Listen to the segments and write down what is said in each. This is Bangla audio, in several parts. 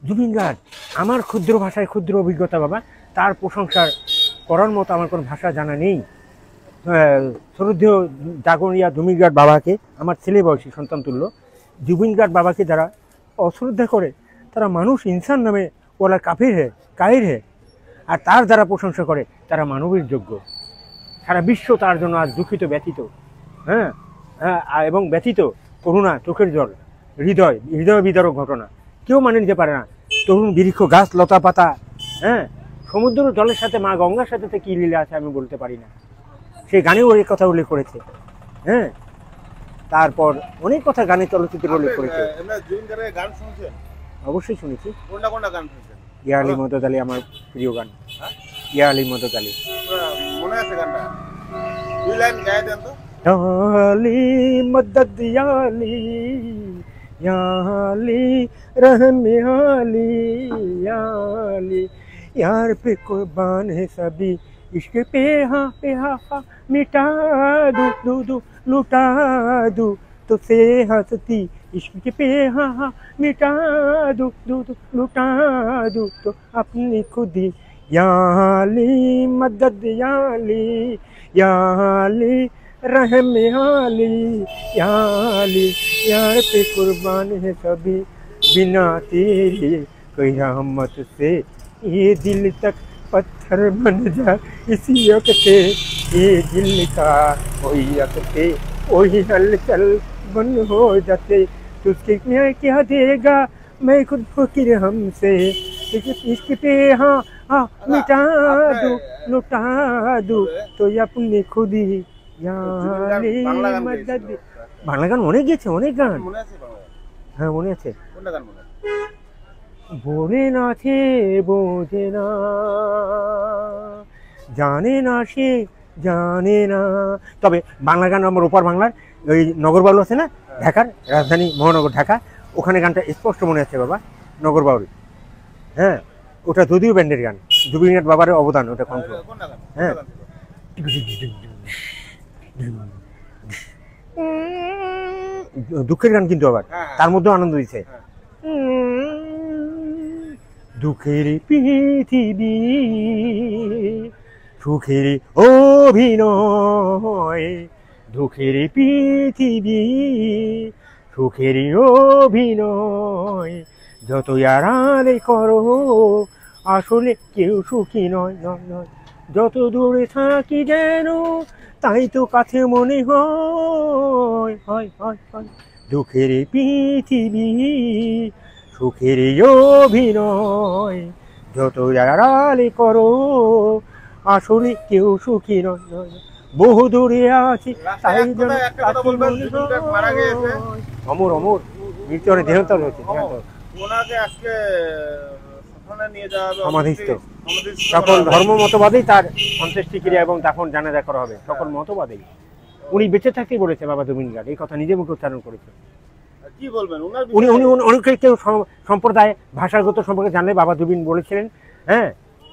জুবিন গার্গ আমার ক্ষুদ্র ভাষায় ক্ষুদ্র অভিজ্ঞতা বাবা, তার প্রশংসা করার মতো আমার কোনো ভাষা জানা নেই। শ্রদ্ধেয় জাগরিয়া জুবিন গার্গ বাবাকে আমার ছেলে বয়সী সন্তান তুল্য। জুবিন গার্গ বাবাকে যারা অশ্রদ্ধা করে তারা মানুষ ইনসান নামে ওরা কায়ের হে, আর তার যারা প্রশংসা করে তারা মানবের যোগ্য। সারা বিশ্ব তার জন্য আজ দুঃখিত, ব্যথিত, হ্যাঁ এবং ব্যথিত, করুণা, চোখের জল, হৃদয় বিদারক ঘটনা কেউ মানে নিতে পারে না। তরুণ বৃক্ষ, গাছ, লতা পাতা, হ্যাঁ, সমুদ্র জলের সাথে মা গঙ্গার সাথে কি লীলা আছে আমি বলতে পারি না। সে গানেও এই কথা উল্লেখ করেছে, হ্যাঁ। তারপর অনেক কথা গানে, চলচ্চিত্রে উল্লেখ করেছে। অবশ্যই শুনেছি। কোনটা গান শুনছেন? ইয়া আলী মদদ আলী আমার প্রিয় গান। ইয়া আলী মদদ আলী মনে আছে গানটা? দুই লাইন গায়ে দেন তো। আলী মদদ আলী, या अली रहमे अली, या अली यार पे कुर्बान है सभी, इश्क पे हा मिटा दू लुटा दू तो से हंसती, इश्क पे हा मिटा दू लुटा दू तो अपनी खुदी। या अली मदद या अली रहमे अली, या अली यार पे कुर्बान है सभी, बिना तेरी क़यामत से ये दिल तक पत्थर बन जाए, इसी वक़्ते ये दिल का वही वक़्ते वही हलचल बन हो जाते, तुझके मैं क्या देगा मैं खुद फकीर हमसे, इश्क पे हाँ मिटा दूँ लुटा दूँ तो अपनी खुदी। বাংলা গান অনেক গেছে, অনেক গান। হ্যাঁ মনে আছে। বোঝে না সে বোঝে না, জানে না সে জানে না। তবে বাংলা গান আমার ওপার বাংলার ওই নগর বাউল আছে না, ঢাকার রাজধানী মহানগর ঢাকা, ওখানে গানটা স্পষ্ট মনে আছে বাবা, নগর বাউল। হ্যাঁ ওটা যদিও ব্যান্ডের গান, জুবিন গার্গ বাবার অবদান ওটা কণ্ঠ। হ্যাঁ দুঃখের গান কিন্তু আবার তার মধ্যে আনন্দ দিচ্ছে। দুঃখের পৃথিবী সুখের অভিনয়, দুঃখের পৃথিবী সুখের অভিনয়, যত আড়ালে করো আসলে কেউ সুখী নয়, যত দূরে থাকি যেন তাই তো কাছে মনে হয়। দুঃখের পৃথিবী সুখের অভিনয়, যত আড়ালে করো আসলে কেউ সুখী নয়, বহু দূরে আছি তাই যেন অমর অমর মৃত্যুরে দেহতল হচ্ছে। সমাধিস্থ সকল ধর্ম মতবাদেই তার অন্ত্যেষ্টিক্রিয়া এবং দাফন জানাজা করা হবে, সকল মতবাদেই। উনি বেঁচে থাকতেই বলেছে বাবা জুবিন গার্গ, এই কথা নিজে মুখে উচ্চারণ করেছে। কি বলবেন উনি অনেকে কেউ সম্প্রদায় ভাষাগত সম্পর্কে জানলে বাবা জুবিন বলেছিলেন, হ্যাঁ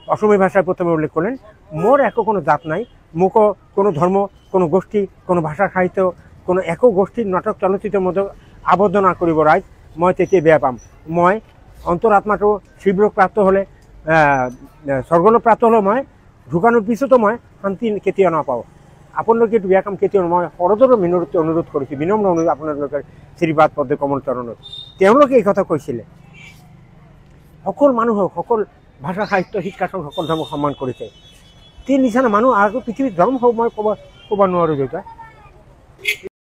অসমীয়া ভাষায় প্রথমে উল্লেখ করলেন, মোর একক কোনো জাত নাই, মুখ কোনো ধর্ম, কোনো গোষ্ঠী, কোনো ভাষা সাহিত্য, কোনো একক গোষ্ঠীর নাটক চলচ্চিত্রের মধ্যে আবদ্ধ না করিব রাইজ, মই তেকে বেয়া পাম। মই অন্তরাত্মাটো শিবরোগ প্রাপ্ত হলে স্বর্গলোক প্রাপ্ত হলে মই ঢুকানোর পিছতো মই শান্তি কেতিয়াও নাপাওঁ। আপোনালোকে এইটো বেয়া কাম কেতিয়াও মই সৰদৰ মিনতি অনুৰোধ কৰিছোঁ, বিনম্ৰ অনুৰোধ আপোনালোকৰ শ্ৰীবাদ পদ্মে কমল চৰণত। তেওঁলোকে এই কথা কৈছিলে। সকল মানুহক, সকল ভাষা সাহিত্য শিক্ষা সকল ধৰ্মক সন্মান কৰিছে। তে নিচিনা মানুহ আৰু পৃথিৱীত ধৰ্ম মই ক'ব নোৱাৰোঁ দেউতা।